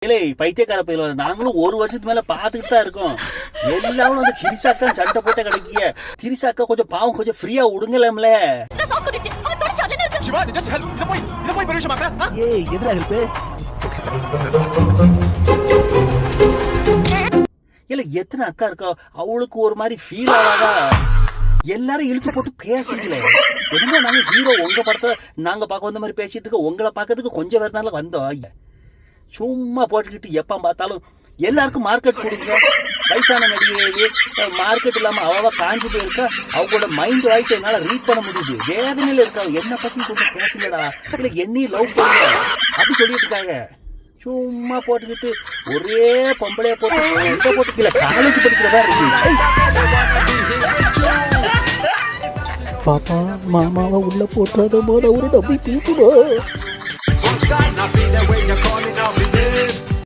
இல்லை பைத்தியக்கார பயில நாங்களும் ஒரு வருஷத்துக்கு மேல பாத்துக்கிட்டு தான் இருக்கோம். எல்லாரும் வந்து திரிசாக்கா சண்டை போட்ட கிடைக்கிய. திரிசாக்கா கொஞ்சம் பாவம் கொஞ்சம் ஃப்ரீயா விடுங்கலாம்ல. ஏய் எதுரா ஹெல்ப்? இல்ல எத்தனை அக்கா இருக்கா அவளுக்கு ஒரு மாதிரி ஃபீல் ஆகாதா? எல்லாரும் இழுத்து போட்டு பேசுங்களே. என்ன நாங்க ஹீரோ உங்க படத்தை நாங்க பார்க்க வந்த மாதிரி பேசிட்டு இருக்க, உங்களை பார்க்கறதுக்கு கொஞ்சம் வேற நாள் வந்தோம். சும்மா போட்டுக்கிட்டு எப்ப பார்த்தாலும் எல்லாருக்கும் மார்க்கெட் கொடுங்க. வயசான நடிகை மார்க்கெட் இல்லாம அவ காஞ்சி போயிருக்கா. அவங்களோட மைண்ட் வாய்ஸ் என்னால ரீட் பண்ண முடியுது. வேதனையில இருக்காங்க. என்ன பத்தி கொஞ்சம் பேசுங்கடா, இல்ல என்னையும் லவ் பண்ணுங்க அப்படி சொல்லிட்டு இருக்காங்க. சும்மா போட்டுக்கிட்டு ஒரே பொம்பளைய போட்டு இல்ல காலேஜ் படிக்கிறதா இருக்கு. பாப்பா மாமாவை உள்ள போட்டுறத போட ஒரு டப்பி பேசுவோம்.